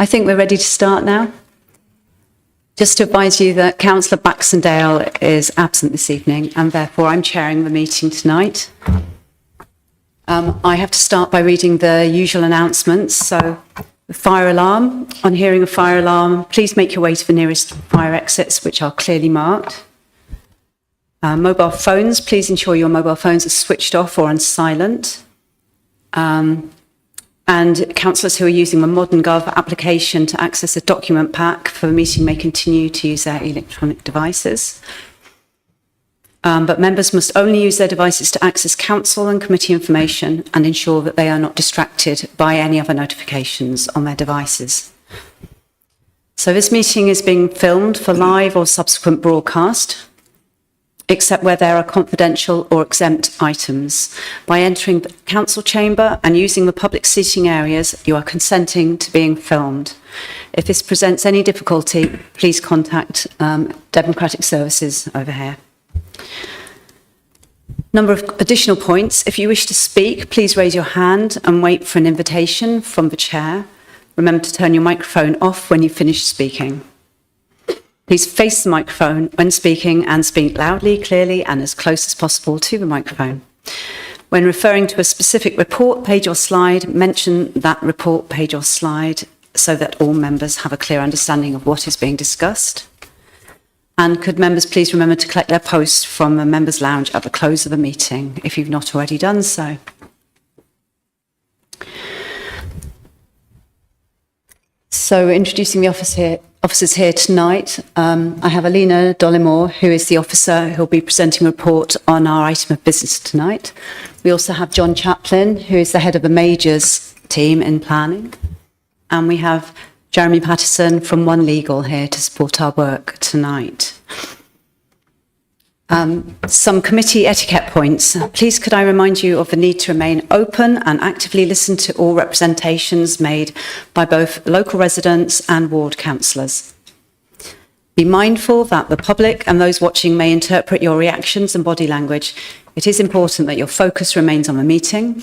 I think we're ready to start now. Just to advise you that Councillor Baxendale is absent this evening and therefore I'm chairing the meeting tonight. I have to start by reading the usual announcements. So, the fire alarm. On hearing a fire alarm, please make your way to the nearest fire exits, which are clearly marked. Mobile phones, please ensure your mobile phones are switched off or on silent. And councillors who are using the Modern Gov application to access a document pack for the meeting may continue to use their electronic devices. But members must only use their devices to access council and committee information and ensure that they are not distracted by any other notifications on their devices. So this meeting is being filmed for live or subsequent broadcast, except where there are confidential or exempt items. By entering the council chamber and using the public seating areas, you are consenting to being filmed. If this presents any difficulty, please contact Democratic Services over here. Number of additional points. If you wish to speak, please raise your hand and wait for an invitation from the chair. Remember to turn your microphone off when you finish speaking. Please face the microphone when speaking and speak loudly, clearly, and as close as possible to the microphone. When referring to a specific report, page or slide, mention that report, page or slide so that all members have a clear understanding of what is being discussed. And could members please remember to collect their posts from the members' lounge at the close of the meeting, if you've not already done so. So, introducing the officers here tonight, I have Alina Dollimore, who is the officer who will be presenting a report on our item of business tonight. We also have John Chaplin, who is the head of the Majors team in planning. And we have Jeremy Patterson from One Legal here to support our work tonight. Some committee etiquette points. Please could I remind you of the need to remain open and actively listen to all representations made by both local residents and ward councillors. Be mindful that the public and those watching may interpret your reactions and body language. It is important that your focus remains on the meeting.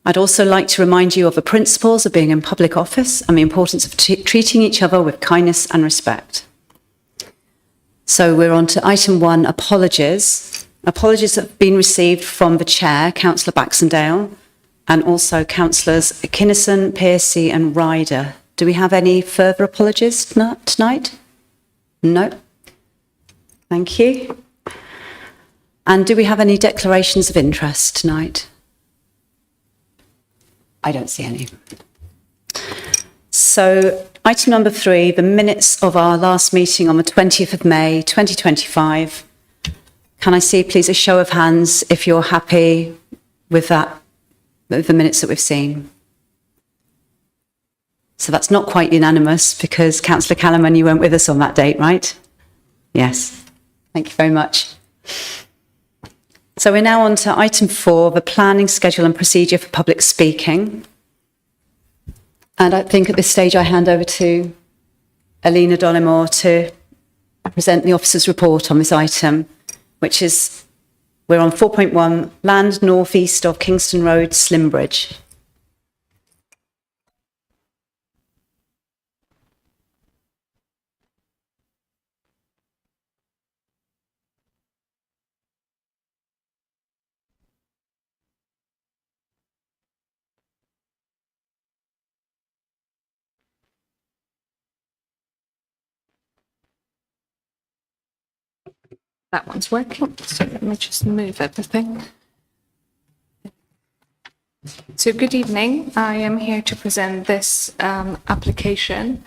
I'd also like to remind you of the principles of being in public office and the importance of treating each other with kindness and respect. So we're on to item 1, apologies. Apologies have been received from the chair, Councillor Baxendale, and also councillors Kinnison, Piercy and Ryder. Do we have any further apologies tonight? No. Thank you. And do we have any declarations of interest tonight? I don't see any. So, item number 3, the minutes of our last meeting on the 20th of May, 2025. Can I see, please, a show of hands if you're happy with that, with the minutes that we've seen? So that's not quite unanimous because Councillor Callaghan, you weren't with us on that date, right? Yes. Thank you very much. So we're now on to item 4, the planning schedule and procedure for public speaking. And I think at this stage I hand over to Alina Dollimore to present the officer's report on this item, which is, we're on 4.1, land north east of Kingston Road, Slimbridge. That one's working, so let me just move everything. So good evening, I am here to present this application.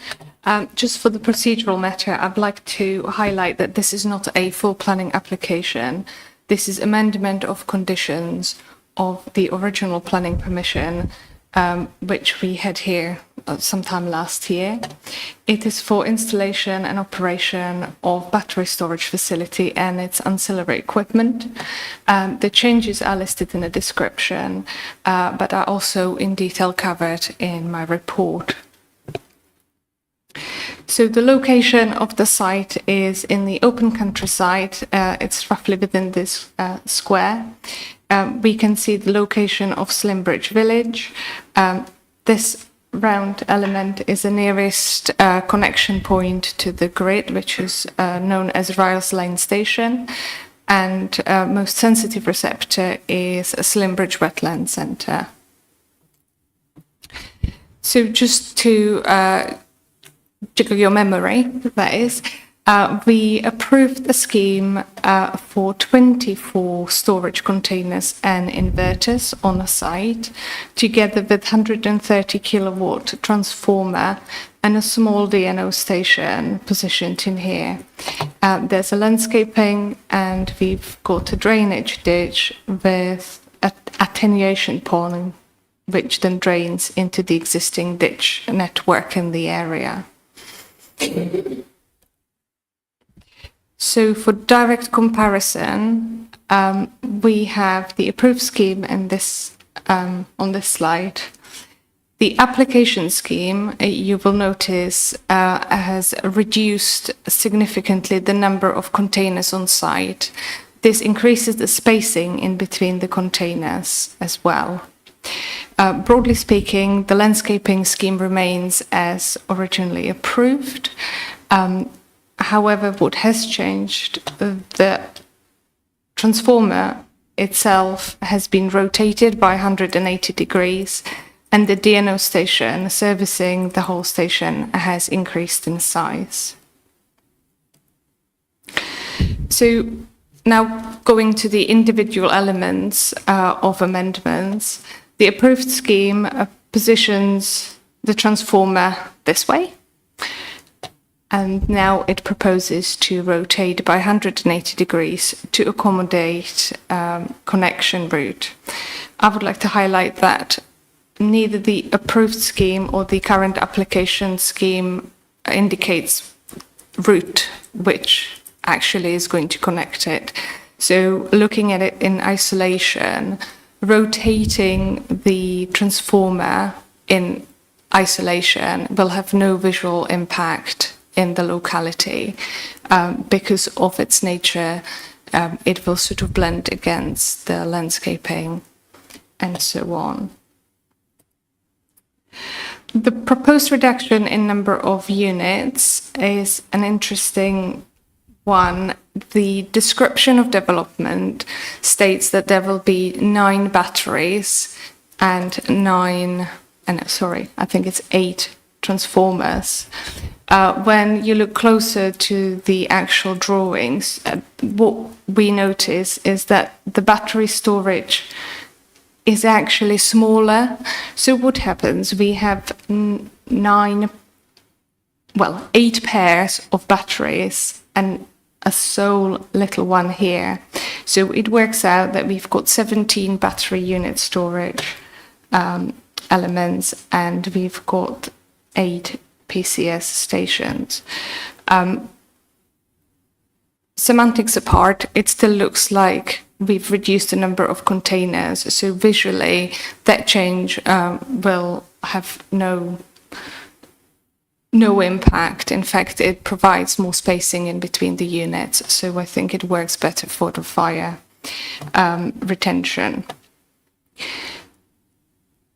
Just for the procedural matter, I'd like to highlight that this is not a full planning application. This is amendment of conditions of the original planning permission, which we had here sometime last year. It is for installation and operation of battery storage facility and its ancillary equipment. The changes are listed in the description, but are also in detail covered in my report. So the location of the site is in the open countryside. It's roughly within this square. We can see the location of Slimbridge Village. This round element is the nearest connection point to the grid, which is known as Riles Lane Station. And most sensitive receptor is Slimbridge Wetland Centre. So just to jiggle your memory, that is, we approved the scheme for 24 storage containers and inverters on a site, together with 130 kilowatt transformer and a small DNO station positioned in here. There's a landscaping, and we've got a drainage ditch with an attenuation pond, which then drains into the existing ditch network in the area. So for direct comparison, we have the approved scheme in this, on this slide. The application scheme, you will notice, has reduced significantly the number of containers on site. This increases the spacing in between the containers as well. Broadly speaking, the landscaping scheme remains as originally approved. However, what has changed, the transformer itself has been rotated by 180 degrees, and the DNO station servicing the whole station has increased in size. So now going to the individual elements of amendments, the approved scheme positions the transformer this way, and now it proposes to rotate by 180 degrees to accommodate connection route. I would like to highlight that neither the approved scheme or the current application scheme indicates route which actually is going to connect it. So looking at it in isolation, rotating the transformer in isolation will have no visual impact in the locality because of its nature. It will sort of blend against the landscaping and so on. The proposed reduction in number of units is an interesting one. The description of development states that there will be 9 batteries and 8 transformers. When you look closer to the actual drawings, what we notice is that the battery storage is actually smaller. So what happens? We have 8 pairs of batteries and a sole little one here. So it works out that we've got 17 battery unit storage elements, and we've got 8 PCS stations. Semantics apart, it still looks like we've reduced the number of containers. So visually, that change will have no impact. In fact, it provides more spacing in between the units. So I think it works better for the fire retention.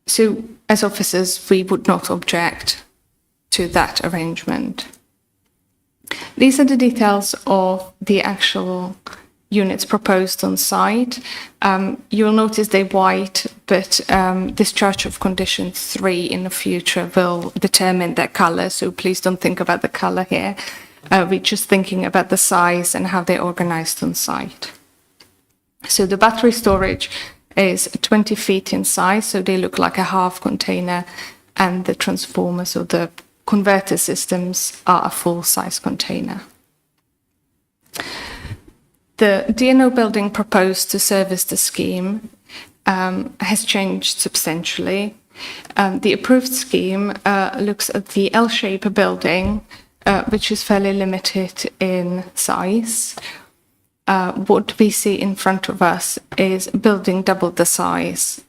So as officers, we would not object to that arrangement. These are the details of the actual units proposed on site. You'll notice they're white, but discharge of condition 3 in the future will determine their color. So please don't think about the color here. We're just thinking about the size and how they're organized on site. So the battery storage is 20 feet in size, so they look like a half container, and the transformers or the converter systems are a full-size container. The DNO building proposed to service the scheme has changed substantially. The approved scheme looks at the L-shaped building, which is fairly limited in size. What we see in front of us is a building double the size.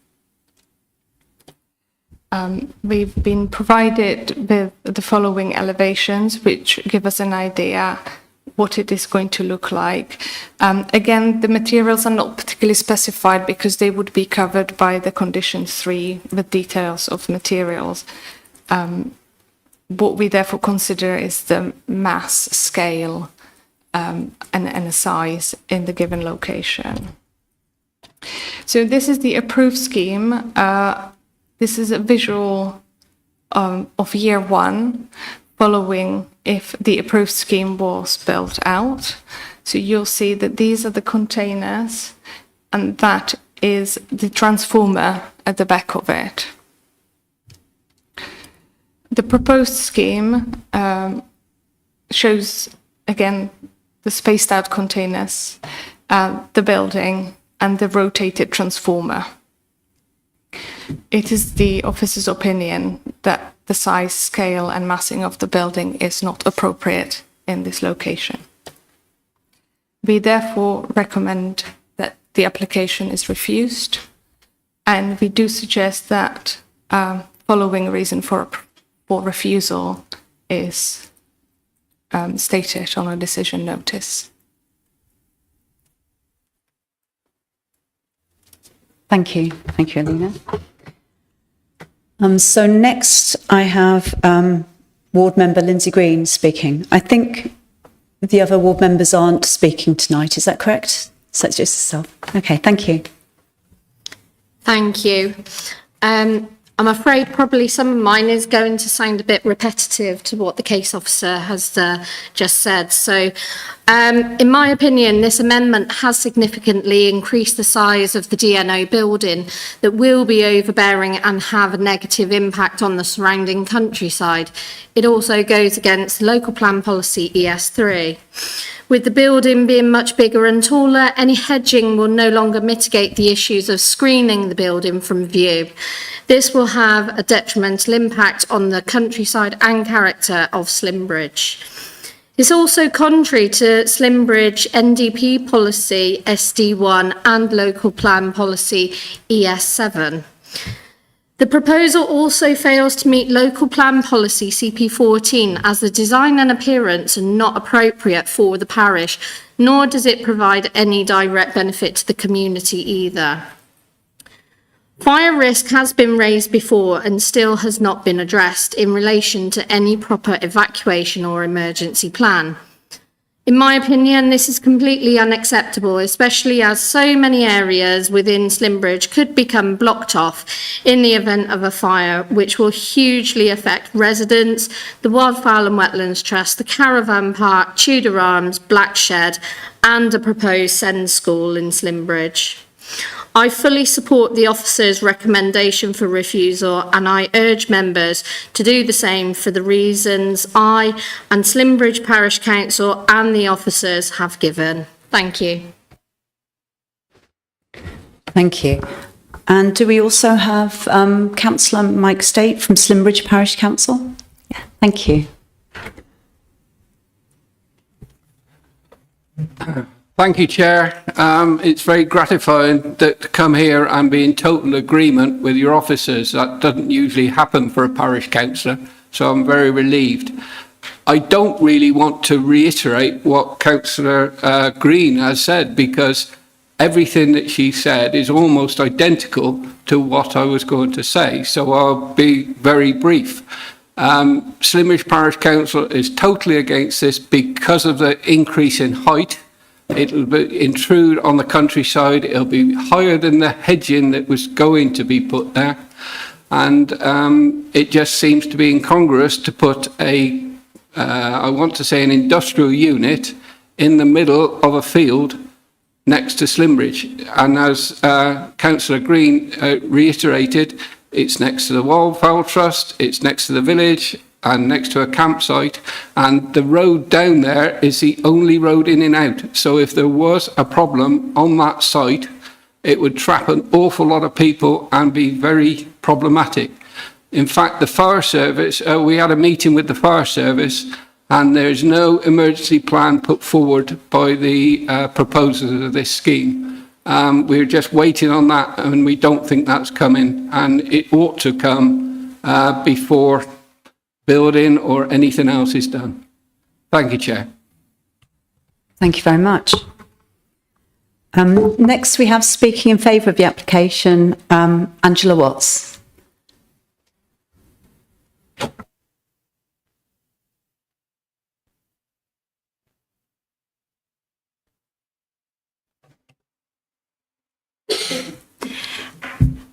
We've been provided with the following elevations, which give us an idea what it is going to look like. Again, the materials are not particularly specified because they would be covered by the condition 3 with details of materials. what we therefore consider is the mass, scale, and the size in the given location. So this is the approved scheme. This is a visual of year one, following if the approved scheme was built out. So you'll see that these are the containers, and that is the transformer at the back of it. The proposed scheme shows, again, the spaced out containers, the building, and the rotated transformer. It is the office's opinion that the size, scale, and massing of the building is not appropriate in this location. We therefore recommend that the application is refused, and we do suggest that following reason for refusal is stated on a decision notice. Thank you. Thank you, Alina. So next I have Ward Member Lindsay Green speaking. I think the other ward members aren't speaking tonight. Is that correct? So it's just yourself. Okay, thank you. Thank you. I'm afraid probably some of mine is going to sound a bit repetitive to what the case officer has just said. So, in my opinion, this amendment has significantly increased the size of the DNO building that will be overbearing and have a negative impact on the surrounding countryside. It also goes against local plan policy ES3. With the building being much bigger and taller, any hedging will no longer mitigate the issues of screening the building from view. This will have a detrimental impact on the countryside and character of Slimbridge. It's also contrary to Slimbridge NDP policy SD1 and local plan policy ES7. The proposal also fails to meet local plan policy CP14 as the design and appearance are not appropriate for the parish, nor does it provide any direct benefit to the community either. Fire risk has been raised before and still has not been addressed in relation to any proper evacuation or emergency plan. In my opinion, this is completely unacceptable, especially as so many areas within Slimbridge could become blocked off in the event of a fire, which will hugely affect residents, the Wildfowl and Wetlands Trust, the Caravan Park, Tudor Arms, Black Shed, and a proposed SEND school in Slimbridge. I fully support the officer's recommendation for refusal, and I urge members to do the same for the reasons I and Slimbridge Parish Council and the officers have given. Thank you. Thank you. And do we also have Councillor Mike State from Slimbridge Parish Council? Yeah, thank you. Thank you, Chair. It's very gratifying to come here and be in total agreement with your officers. That doesn't usually happen for a parish councillor, so I'm very relieved. I don't really want to reiterate what Councillor Green has said, because everything that she said is almost identical to what I was going to say, so I'll be very brief. Slimbridge Parish Council is totally against this because of the increase in height. It'll intrude on the countryside. It'll be higher than the hedging that was going to be put there. And it just seems to be incongruous to put I want to say an industrial unit in the middle of a field next to Slimbridge. And as Councillor Green reiterated, it's next to the Wildfowl Trust, it's next to the village, and next to a campsite, and the road down there is the only road in and out. So if there was a problem on that site, it would trap an awful lot of people and be very problematic. In fact, the fire service, we had a meeting with the fire service, and there's no emergency plan put forward by the proposers of this scheme. We're just waiting on that, and we don't think that's coming, and it ought to come before building or anything else is done. Thank you, Chair. Thank you very much. Next, we have speaking in favour of the application, Angela Watts.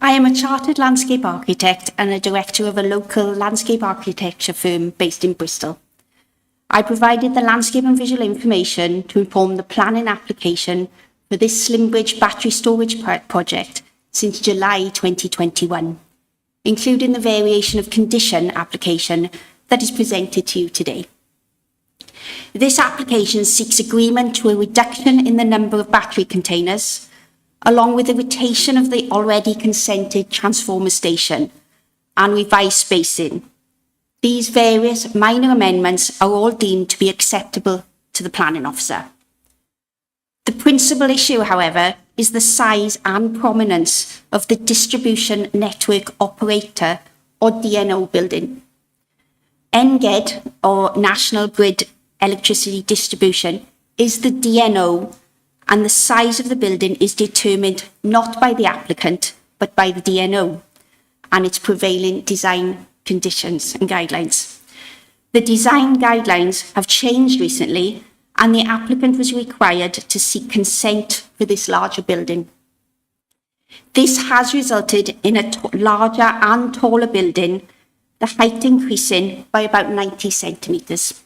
I am a chartered landscape architect and a director of a local landscape architecture firm based in Bristol. I provided the landscape and visual information to inform the planning application for this Slimbridge battery storage project since July 2021, including the variation of condition application that is presented to you today. This application seeks agreement to a reduction in the number of battery containers, along with the rotation of the already consented transformer station and revised spacing. These various minor amendments are all deemed to be acceptable to the planning officer. The principal issue, however, is the size and prominence of the distribution network operator, or DNO, building. NGED, or National Grid Electricity Distribution, is the DNO, and the size of the building is determined not by the applicant, but by the DNO and its prevailing design conditions and guidelines. The design guidelines have changed recently, and the applicant was required to seek consent for this larger building. This has resulted in a larger and taller building, the height increasing by about 90 centimetres.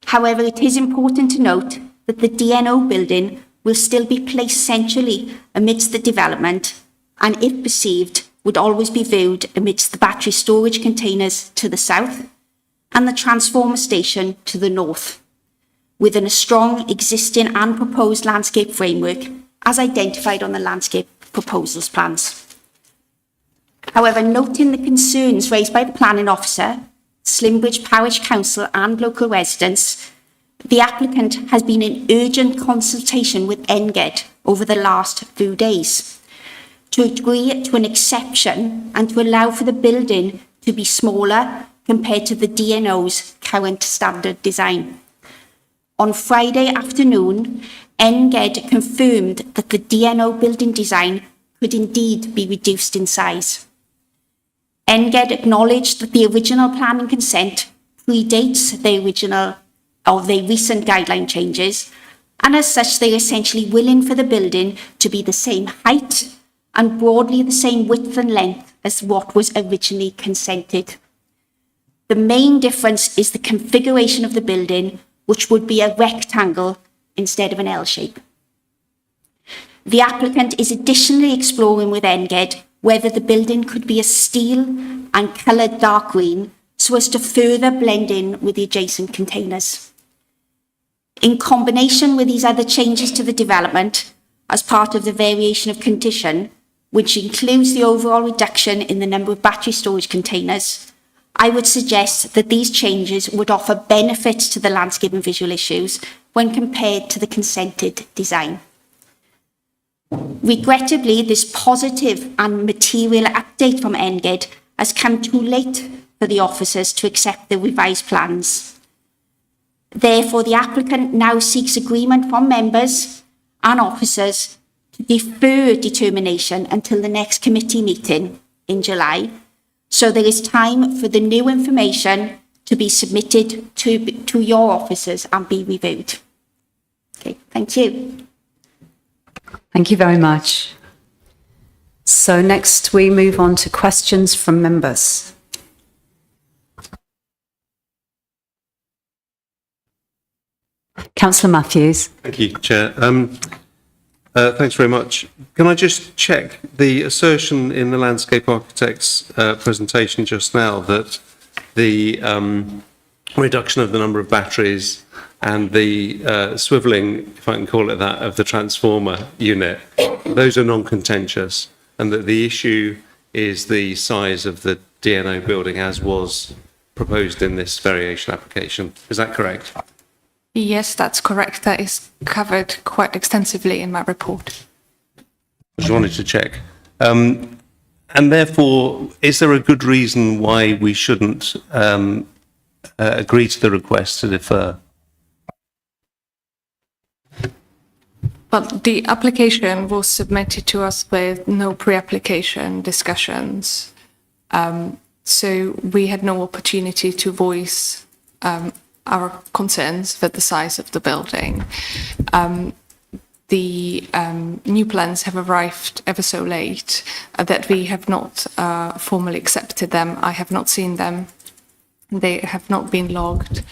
However, it is important to note that the DNO building will still be placed centrally amidst the development, and if perceived, would always be viewed amidst the battery storage containers to the south and the transformer station to the north, within a strong existing and proposed landscape framework as identified on the landscape proposals plans. However, noting the concerns raised by the planning officer, Slimbridge Parish Council and local residents, the applicant has been in urgent consultation with NGED over the last few days to agree to an exception and to allow for the building to be smaller compared to the DNO's current standard design. On Friday afternoon, NGED confirmed that the DNO building design could indeed be reduced in size. NGED acknowledged that the original planning consent predates the recent guideline changes, and as such they're essentially willing for the building to be the same height and broadly the same width and length as what was originally consented. The main difference is the configuration of the building, which would be a rectangle instead of an L shape. The applicant is additionally exploring with NGED whether the building could be a steel and coloured dark green so as to further blend in with the adjacent containers. In combination with these other changes to the development, as part of the variation of condition, which includes the overall reduction in the number of battery storage containers, I would suggest that these changes would offer benefits to the landscape and visual issues when compared to the consented design. Regrettably, this positive and material update from NGED has come too late for the officers to accept the revised plans. Therefore, the applicant now seeks agreement from members and officers to defer determination until the next committee meeting in July, so there is time for the new information to be submitted to your officers and be reviewed. Okay, thank you. Thank you very much. So next we move on to questions from members. Councillor Matthews. Thank you, Chair. Thanks very much. Can I just check the assertion in the landscape architect's presentation just now that the reduction of the number of batteries and the swivelling, if I can call it that, of the transformer unit, those are non-contentious, and that the issue is the size of the DNO building as was proposed in this variation application. Is that correct? Yes, that's correct. That is covered quite extensively in my report. I just wanted to check. And therefore, is there a good reason why we shouldn't agree to the request to defer? But the application was submitted to us with no pre-application discussions. So we had no opportunity to voice our concerns with the size of the building. the new plans have arrived ever so late that we have not formally accepted them. I have not seen them. They have not been logged.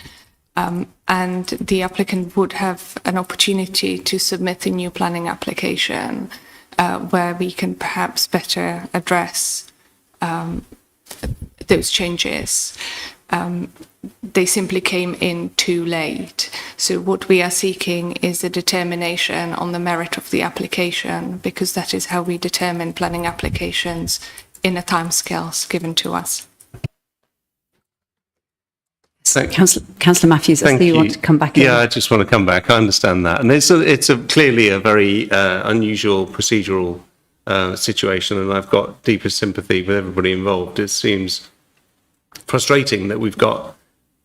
And the applicant would have an opportunity to submit a new planning application where we can perhaps better address those changes. They simply came in too late. So what we are seeking is a determination on the merit of the application, because that is how we determine planning applications in the timescales given to us. Councillor Matthews, I see you want to come back in. Yeah, I just want to come back. I understand that. And it's clearly a very unusual procedural situation, and I've got deepest sympathy with everybody involved. It seems frustrating that we've got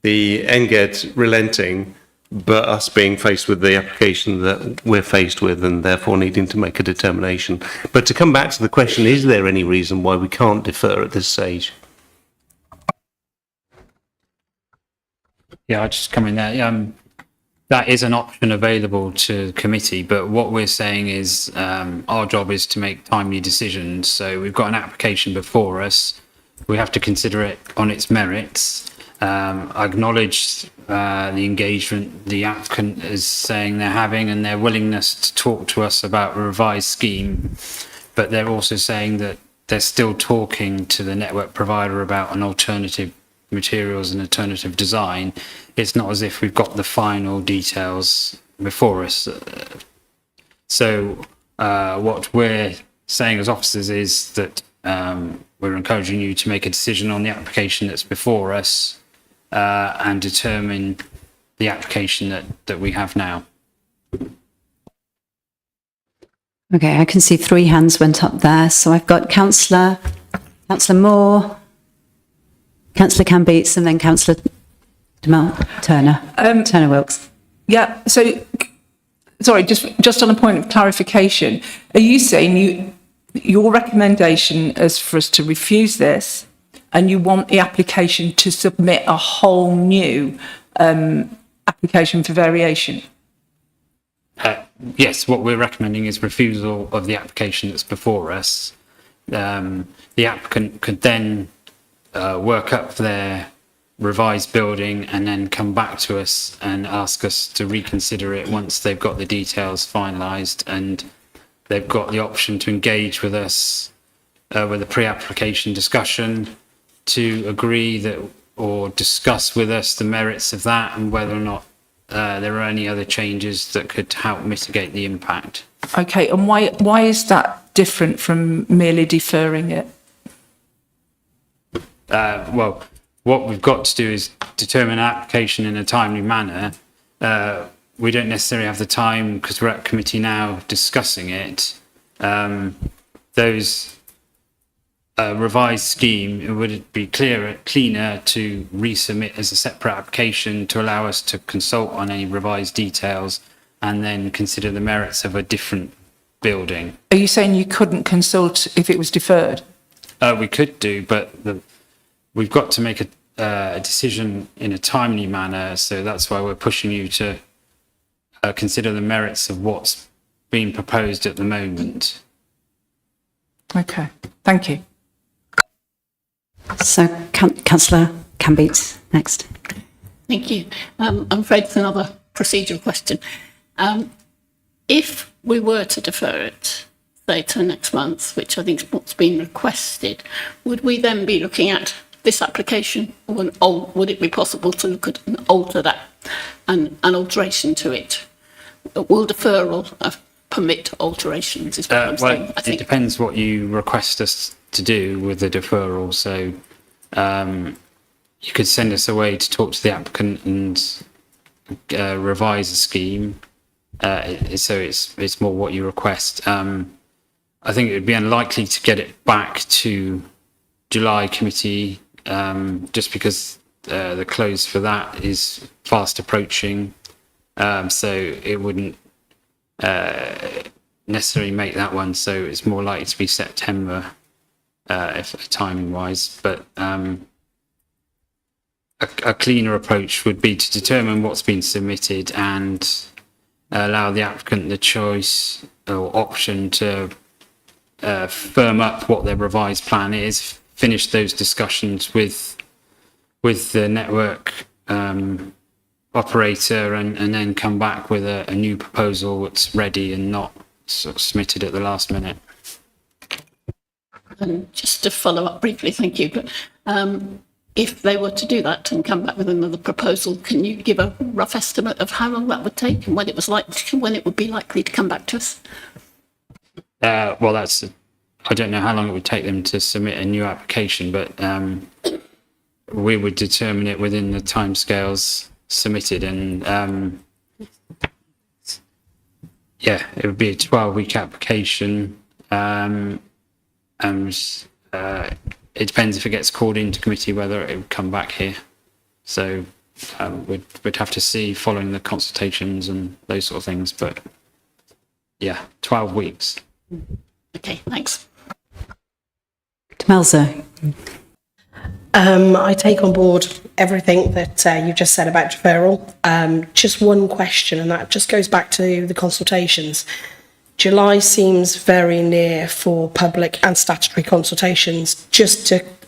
the NGED relenting, but us being faced with the application that we're faced with and therefore needing to make a determination. But to come back to the question, is there any reason why we can't defer at this stage? Yeah, I'll just come in there. That is an option available to the committee, but what we're saying is our job is to make timely decisions. So we've got an application before us. We have to consider it on its merits. I acknowledge the engagement the applicant is saying they're having and their willingness to talk to us about a revised scheme, but they're also saying that they're still talking to the network provider about an alternative materials and alternative design. It's not as if we've got the final details before us. So what we're saying as officers is that we're encouraging you to make a decision on the application that's before us and determine the application that we have now. Okay, I can see 3 hands went up there. So I've got Councillor Moore, Councillor Cambeats, and then Councillor Turner Wilkes. Yeah, so, sorry, just on a point of clarification, are you saying your recommendation is for us to refuse this and you want the application to submit a whole new application for variation? Yes, what we're recommending is refusal of the application that's before us. The applicant could then work up their revised building and then come back to us and ask us to reconsider it once they've got the details finalised, and they've got the option to engage with us with a pre-application discussion to agree that or discuss with us the merits of that and whether or not there are any other changes that could help mitigate the impact. Okay, and why is that different from merely deferring it? Well, what we've got to do is determine an application in a timely manner. We don't necessarily have the time because we're at committee now discussing it. Those revised scheme, it would be cleaner to resubmit as a separate application to allow us to consult on any revised details and then consider the merits of a different building. Are you saying you couldn't consult if it was deferred? We could do, but we've got to make a decision in a timely manner, so that's why we're pushing you to consider the merits of what's being proposed at the moment. Okay, thank you. So Councillor Cambeats next. Thank you. I'm afraid it's another procedural question. If we were to defer it, say to next month, which I think is what's been requested, would we then be looking at this application, or would it be possible to look at and alter that, an alteration to it? Will deferral permit alterations? Is what I'm saying, I think. It depends what you request us to do with the deferral. So you could send us away to talk to the applicant and revise a scheme. So it's more what you request. I think it would be unlikely to get it back to July committee just because the close for that is fast approaching. So it wouldn't necessarily make that one. So it's more likely to be September if timing wise. But a cleaner approach would be to determine what's been submitted and allow the applicant the choice or option to firm up what their revised plan is, finish those discussions with the network operator, and then come back with a new proposal that's ready and not sort of submitted at the last minute. Just to follow up briefly, thank you. But if they were to do that and come back with another proposal, can you give a rough estimate of how long that would take and when it would be likely to come back to us? Well, I don't know how long it would take them to submit a new application, but we would determine it within the timescales submitted, and it would be a 12-week application, and it depends if it gets called into committee whether it would come back here. So we'd have to see following the consultations and those sort of things, but 12 weeks. Okay, thanks. Melzer. I take on board everything that you've just said about deferral. Just one question, and that just goes back to the consultations. July seems very near for public and statutory consultations.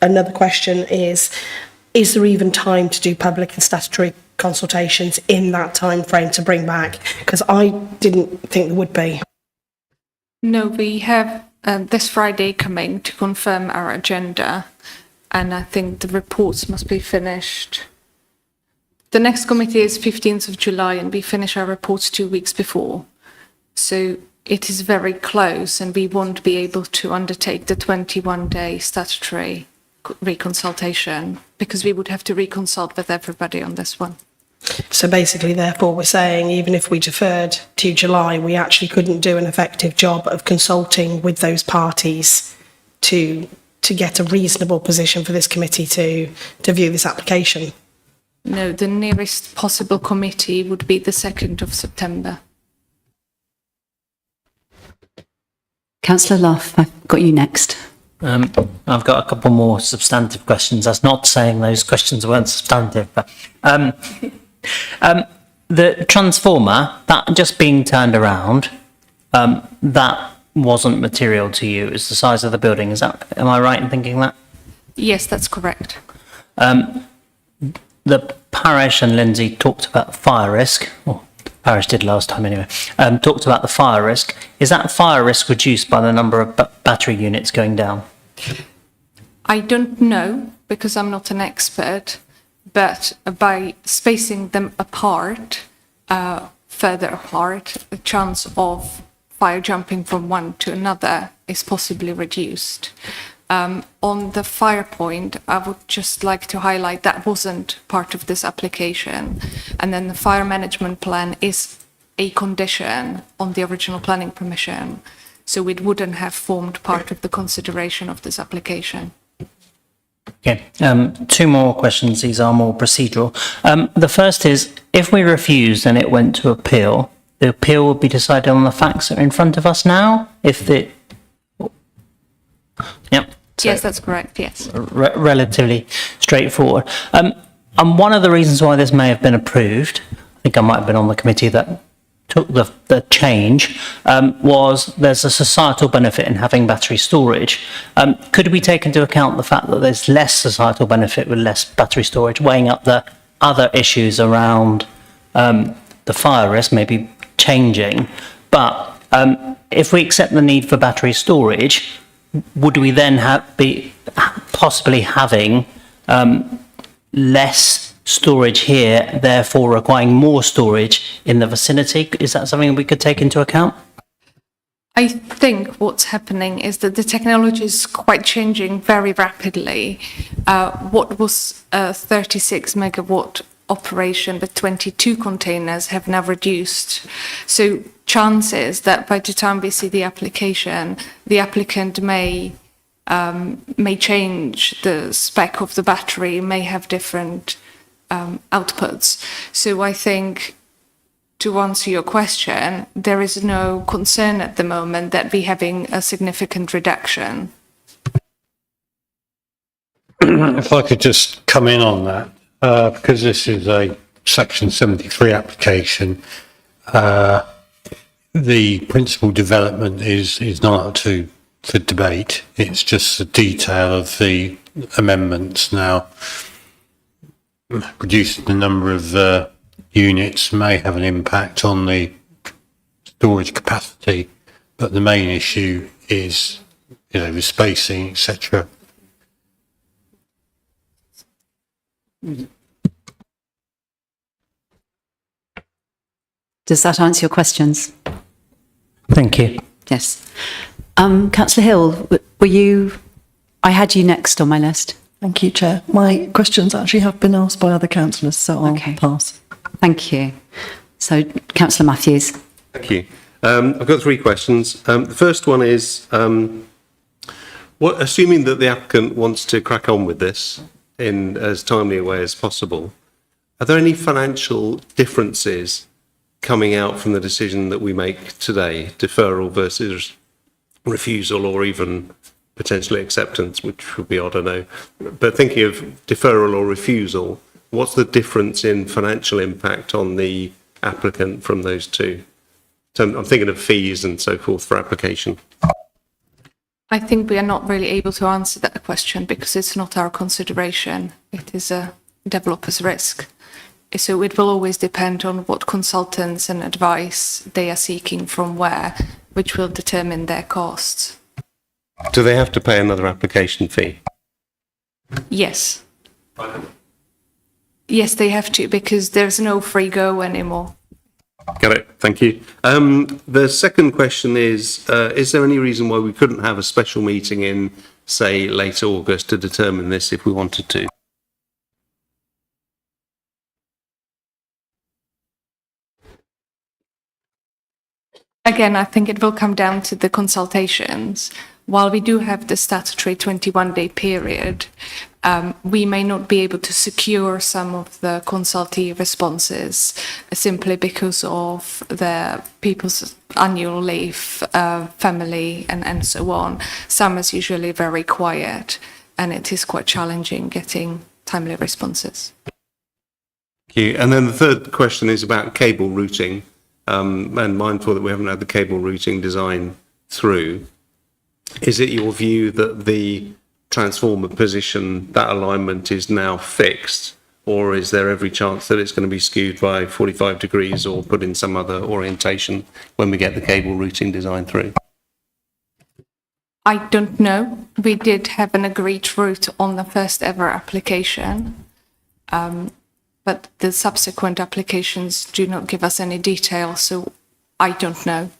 Another question is there even time to do public and statutory consultations in that time frame to bring back? Because I didn't think there would be. No, we have this Friday coming to confirm our agenda, and I think the reports must be finished. The next committee is 15th of July, and we finish our reports 2 weeks before. So it is very close, and we won't be able to undertake the 21-day statutory reconsultation because we would have to reconsult with everybody on this one. So basically, therefore, we're saying even if we deferred to July, we actually couldn't do an effective job of consulting with those parties to get a reasonable position for this committee to view this application. No, the nearest possible committee would be the 2nd of September. Councillor Luff, I've got you next. I've got a couple more substantive questions. That's not saying those questions weren't substantive, but the transformer, that just being turned around, that wasn't material to you. It's the size of the building. Am I right in thinking that? Yes, that's correct. The parish and Lindsay talked about fire risk. Well, the parish did last time anyway. Talked about the fire risk. Is that fire risk reduced by the number of battery units going down? I don't know because I'm not an expert, but by spacing them apart, further apart, the chance of fire jumping from one to another is possibly reduced. On the fire point, I would just like to highlight that wasn't part of this application. And then the fire management plan is a condition on the original planning permission. So it wouldn't have formed part of the consideration of this application. Okay, two more questions. These are more procedural. The first is, if we refused and it went to appeal, the appeal would be decided on the facts that are in front of us now? Yep. So Yes, that's correct, yes. relatively straightforward. And one of the reasons why this may have been approved, I think I might have been on the committee that took the change, was there's a societal benefit in having battery storage. Could we take into account the fact that there's less societal benefit with less battery storage, weighing up the other issues around the fire risk, maybe changing? But if we accept the need for battery storage, would we then be possibly having less storage here, therefore requiring more storage in the vicinity? Is that something we could take into account? I think what's happening is that the technology is quite changing very rapidly. What was a 36 megawatt operation with 22 containers have now reduced. So chances that by the time we see the application, the applicant may change the spec of the battery, may have different outputs. So I think, to answer your question, there is no concern at the moment that we're having a significant reduction. If I could just come in on that, because this is a Section 73 application, The principal development is not up for debate. It's just the detail of the amendments now. Reducing the number of units may have an impact on the storage capacity, but the main issue is, the spacing, etc. Does that answer your questions? Thank you. Yes. Councillor Hill, I had you next on my list. Thank you, Chair. My questions actually have been asked by other councillors, so I'll pass. Thank you. So, Councillor Matthews. Thank you. I've got three questions. The first one is, assuming that the applicant wants to crack on with this in as timely a way as possible, are there any financial differences coming out from the decision that we make today, deferral versus refusal, or even potentially acceptance, which would be, I don't know. But thinking of deferral or refusal, what's the difference in financial impact on the applicant from those two? So I'm thinking of fees and so forth for application. I think we are not really able to answer that question because it's not our consideration. It is a developer's risk. So it will always depend on what consultants and advice they are seeking from where, which will determine their costs. Do they have to pay another application fee? Yes. Yes, they have to, because there's no free go anymore. Got it. Thank you. The second question is there any reason why we couldn't have a special meeting in, say, late August to determine this if we wanted to? Again, I think it will come down to the consultations. While we do have the statutory 21-day period, we may not be able to secure some of the consultee responses simply because of the people's annual leave, family, and so on. Summer is usually very quiet, and it is quite challenging getting timely responses. Thank you. And then the third question is about cable routing, and mindful that we haven't had the cable routing design through. Is it your view that the transformer position, that alignment is now fixed, or is there every chance that it's going to be skewed by 45 degrees or put in some other orientation when we get the cable routing design through? I don't know. We did have an agreed route on the first ever application, but the subsequent applications do not give us any detail, so I don't know.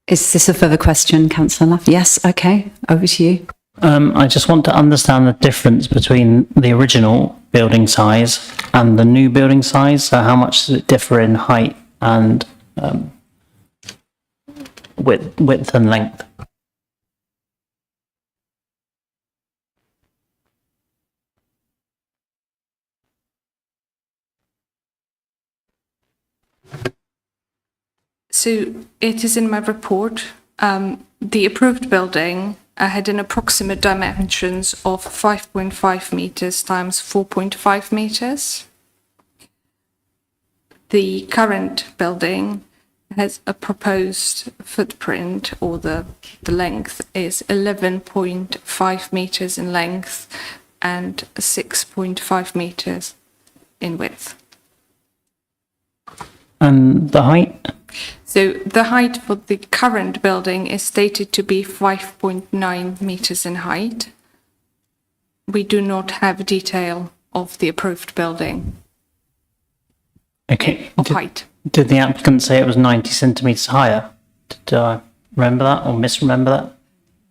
Is this a further question, Councillor Luff? Yes, okay, over to you. I just want to understand the difference between the original building size and the new building size. So how much does it differ in height and width and length? So it is in my report. The approved building had an approximate dimensions of 5.5 meters times 4.5 meters. The current building has a proposed footprint, or the length is 11.5 meters in length and 6.5 meters in width. And the height? So the height for the current building is stated to be 5.9 meters in height. We do not have detail of the approved building. Okay. Of height. Did the applicant say it was 90 centimetres higher? Did I remember that or misremember that?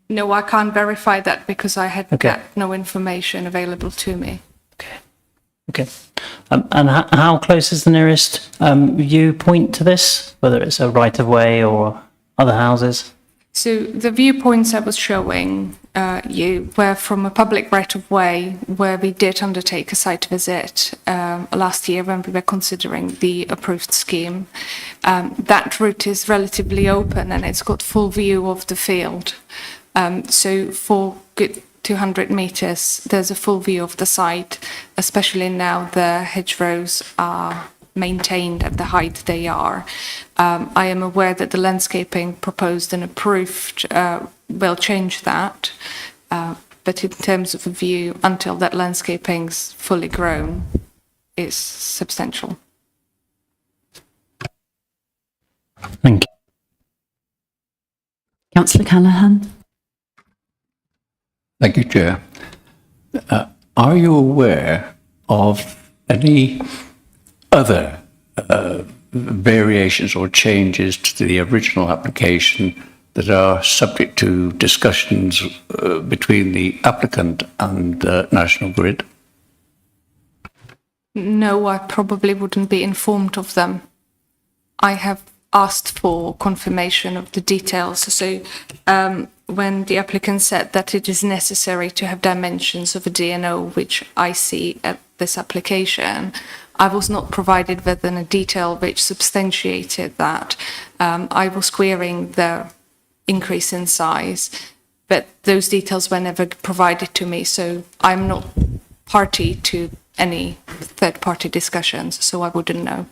No, I can't verify that because I had no information available to me. Okay. And how close is the nearest viewpoint to this, whether it's a right-of-way or other houses? So the viewpoints I was showing you were from a public right-of-way where we did undertake a site visit last year when we were considering the approved scheme. That route is relatively open and it's got full view of the field. So for good 200 metres, there's a full view of the site, especially now the hedgerows are maintained at the height they are. I am aware that the landscaping proposed and approved will change that, but in terms of a view, until that landscaping's fully grown, is substantial. Thank you. Councillor Callaghan? Thank you, Chair. Are you aware of any other variations or changes to the original application that are subject to discussions between the applicant and National Grid? No, I probably wouldn't be informed of them. I have asked for confirmation of the details. So when the applicant said that it is necessary to have dimensions of a DNO, which I see at this application, I was not provided with a detail which substantiated that. I was querying the increase in size, but those details were never provided to me. So I'm not party to any third-party discussions, so I wouldn't know.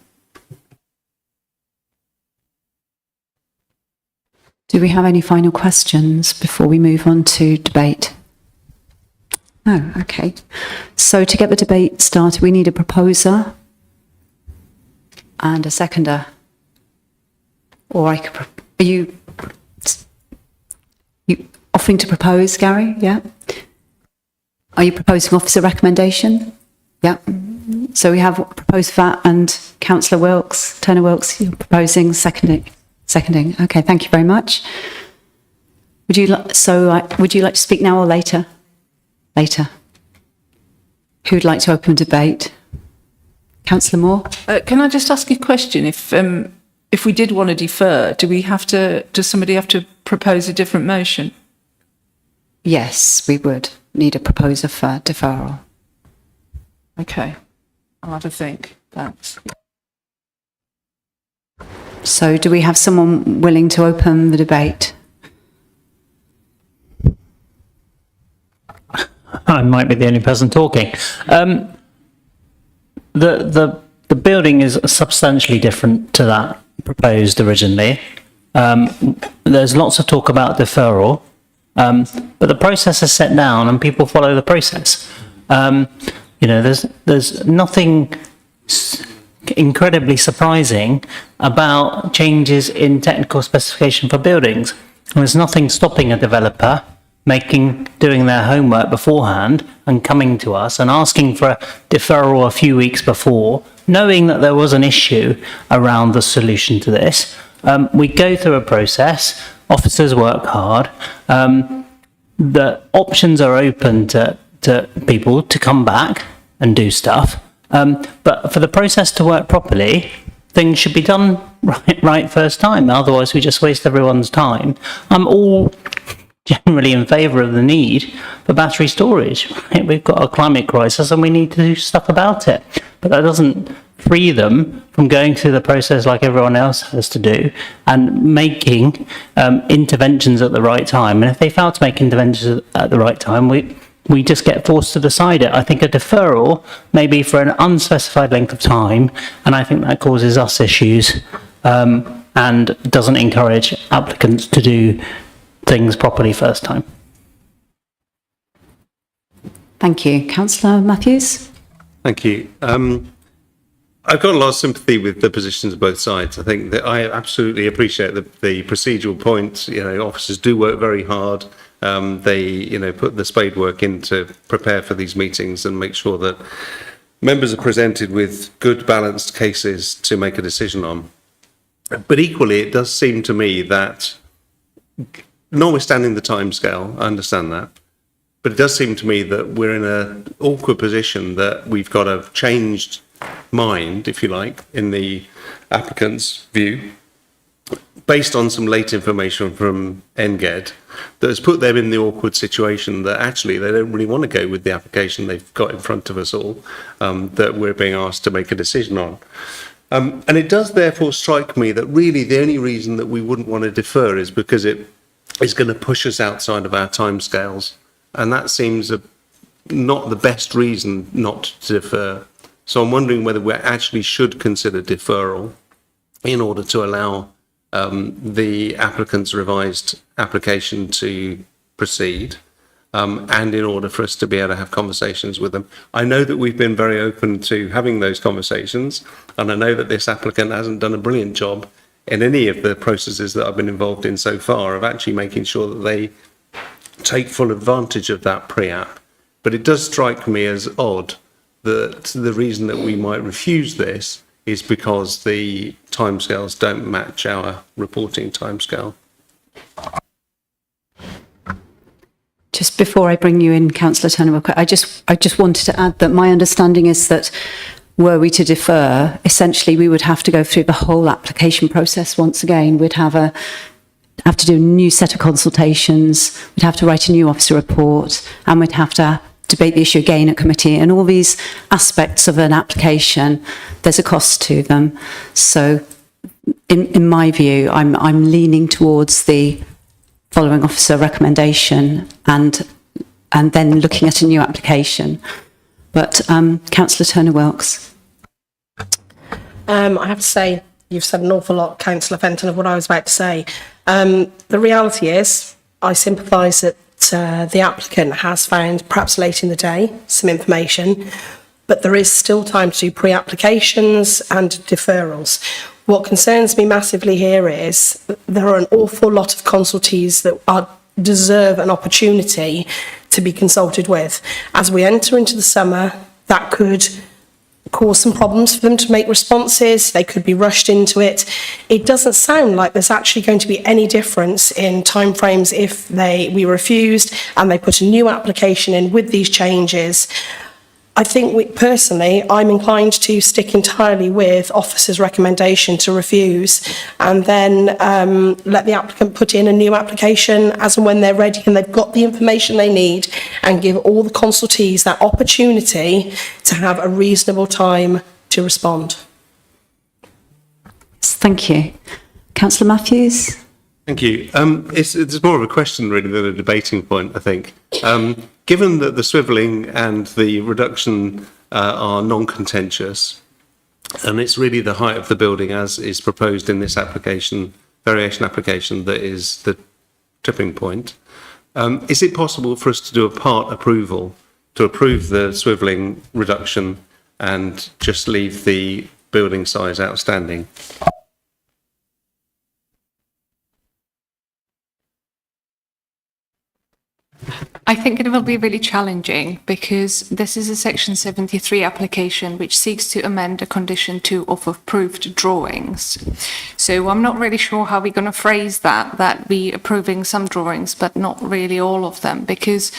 Do we have any final questions before we move on to debate? No, okay. So to get the debate started, we need a proposer and a seconder. Or I could, are you offering to propose, Gary? Yeah. Are you proposing officer recommendation? Yeah. So we have proposed that, and Councillor Wilkes, Turner Wilkes, you're proposing seconding. Okay, thank you very much. Would you like to speak now or later? Later. Who would like to open debate? Councillor Moore? Can I just ask you a question? If we did want to defer, does somebody have to propose a different motion? Yes, we would need a proposer for deferral. Okay, I'll have a think. Thanks. So do we have someone willing to open the debate? I might be the only person talking. The building is substantially different to that proposed originally. There's lots of talk about deferral, but the process is set down and people follow the process. There's nothing incredibly surprising about changes in technical specification for buildings. There's nothing stopping a developer doing their homework beforehand and coming to us and asking for a deferral a few weeks before, knowing that there was an issue around the solution to this. We go through a process, officers work hard, the options are open to people to come back and do stuff. But for the process to work properly, things should be done right first time. Otherwise, we just waste everyone's time. I'm all generally in favour of the need for battery storage. Right? We've got a climate crisis and we need to do stuff about it. But that doesn't free them from going through the process like everyone else has to do and making interventions at the right time. And if they fail to make interventions at the right time, we just get forced to decide it. I think a deferral may be for an unspecified length of time, and I think that causes us issues and doesn't encourage applicants to do things properly first time. Thank you. Councillor Matthews? Thank you. I've got a lot of sympathy with the positions of both sides. I think that I absolutely appreciate the procedural points. Officers do work very hard. They, put the spade work in to prepare for these meetings and make sure that members are presented with good, balanced cases to make a decision on. But equally, it does seem to me that, notwithstanding the timescale, I understand that, but it does seem to me that we're in an awkward position that we've got a changed mind, if you like, in the applicant's view, based on some late information from NGED, that has put them in the awkward situation that actually they don't really want to go with the application they've got in front of us all, that we're being asked to make a decision on. And it does therefore strike me that really the only reason that we wouldn't want to defer is because it is going to push us outside of our timescales And that seems not the best reason not to defer. So I'm wondering whether we actually should consider deferral in order to allow the applicant's revised application to proceed, and in order for us to be able to have conversations with them. I know that we've been very open to having those conversations, and I know that this applicant hasn't done a brilliant job in any of the processes that I've been involved in so far of actually making sure that they take full advantage of that pre-app. But it does strike me as odd that the reason that we might refuse this is because the timescales don't match our reporting timescale. Just before I bring you in, Councillor Turner, I just wanted to add that my understanding is that were we to defer, essentially we would have to go through the whole application process once again. We'd have to do a new set of consultations, we'd have to write a new officer report, and we'd have to debate the issue again at committee. And all these aspects of an application, there's a cost to them. So in my view, I'm leaning towards the following officer recommendation and then looking at a new application. But Councillor Turner-Wilkes. I have to say, you've said an awful lot, Councillor Fenton, of what I was about to say. The reality is, I sympathise that the applicant has found, perhaps late in the day, some information, but there is still time to do pre-applications and deferrals. What concerns me massively here is there are an awful lot of consultees that deserve an opportunity to be consulted with. As we enter into the summer, that could cause some problems for them to make responses. They could be rushed into it. It doesn't sound like there's actually going to be any difference in timeframes if we refused and they put a new application in with these changes. I think personally, I'm inclined to stick entirely with officer's recommendation to refuse and then let the applicant put in a new application as and when they're ready and they've got the information they need, and give all the consultees that opportunity to have a reasonable time to respond. Thank you. Councillor Matthews? Thank you. It's more of a question really than a debating point, I think. Given that the swivelling and the reduction are non-contentious, and it's really the height of the building as is proposed in this application, variation application, that is the tipping point, is it possible for us to do a part approval to approve the swivelling reduction and just leave the building size outstanding? I think it will be really challenging because this is a Section 73 application which seeks to amend a Condition 2 of approved drawings. So I'm not really sure how we're going to phrase that we approving some drawings but not really all of them, because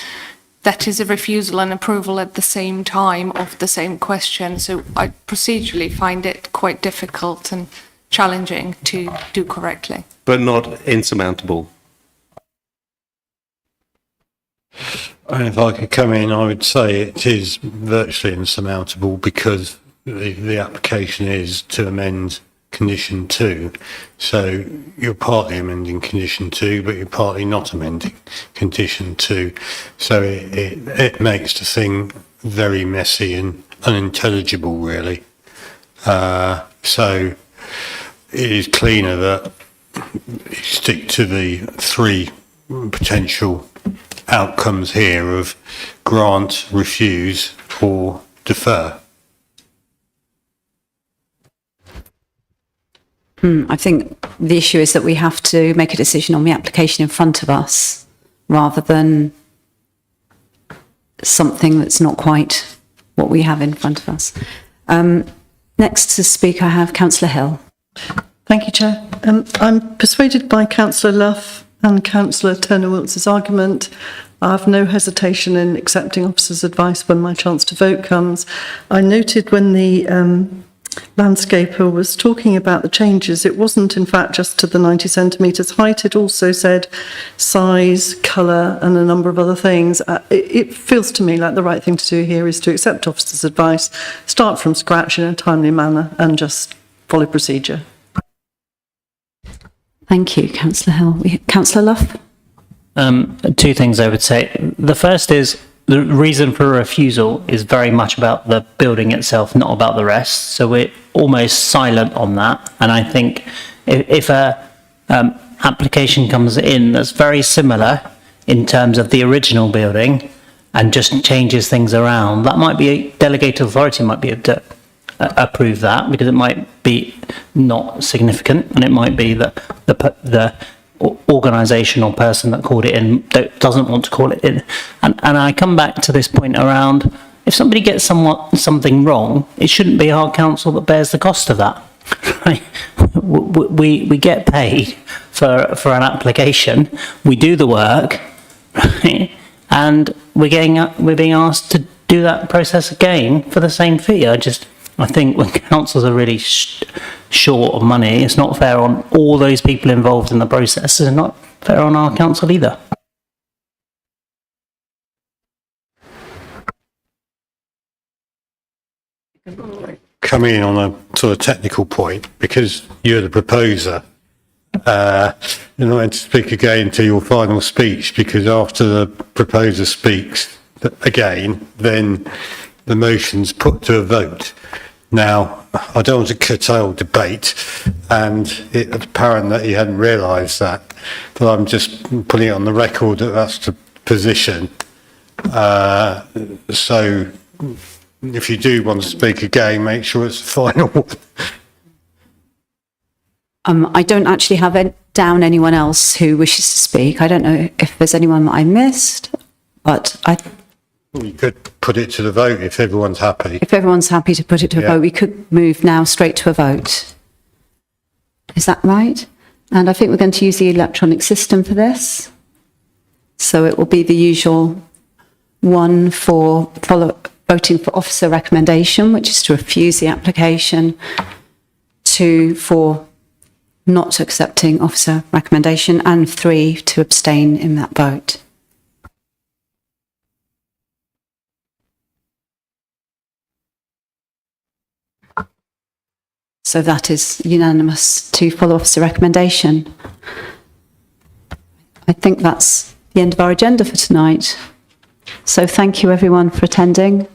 that is a refusal and approval at the same time of the same question. So I procedurally find it quite difficult and challenging to do correctly. But not insurmountable. And if I could come in, I would say it is virtually insurmountable because the application is to amend Condition 2. So you're partly amending Condition 2, but you're partly not amending Condition 2. So it makes the thing very messy and unintelligible, really. So it is cleaner that you stick to the three potential outcomes here of grant, refuse or defer. I think the issue is that we have to make a decision on the application in front of us rather than something that's not quite what we have in front of us. Next to speak I have Councillor Hill. Thank you, Chair. I'm persuaded by Councillor Luff and Councillor Turner-Wilkes' argument. I have no hesitation in accepting officers' advice when my chance to vote comes. I noted when the landscaper was talking about the changes, it wasn't in fact just to the 90 centimetres height, it also said size, colour and a number of other things. It feels to me like the right thing to do here is to accept officers' advice, start from scratch in a timely manner and just follow procedure. Thank you, Councillor Hill. Councillor Luff? Two things I would say. The first is the reason for a refusal is very much about the building itself, not about the rest. So we're almost silent on that. And I think if a application comes in that's very similar in terms of the original building and just changes things around, that might be delegated authority might be able to approve that, because it might be not significant, and it might be that the organisation or person that called it in doesn't want to call it in. And I come back to this point around, if somebody gets something wrong, it shouldn't be our council that bears the cost of that. Right? We get paid for an application, we do the work, right? And we're being asked to do that process again for the same fee. I think when councils are really short of money, it's not fair on all those people involved in the process. It's not fair on our council either. Coming in on a sort of technical point, because you're the proposer, you're not meant to speak again to your final speech, because after the proposer speaks again, then the motion's put to a vote. Now, I don't want to curtail debate, and it's apparent that he hadn't realised that, but I'm just putting it on the record that that's the position. So if you do want to speak again, make sure it's the final one. I don't actually have down anyone else who wishes to speak. I don't know if there's anyone that I missed, but You could put it to the vote if everyone's happy. if everyone's happy to put it to a Yeah. vote, we could move now straight to a vote. Is that right? And I think we're going to use the electronic system for this. So it will be the usual one for voting for officer recommendation, which is to refuse the application, 2 for not accepting officer recommendation, and 3 to abstain in that vote. So that is unanimous to follow officer recommendation. I think that's the end of our agenda for tonight. So thank you everyone for attending.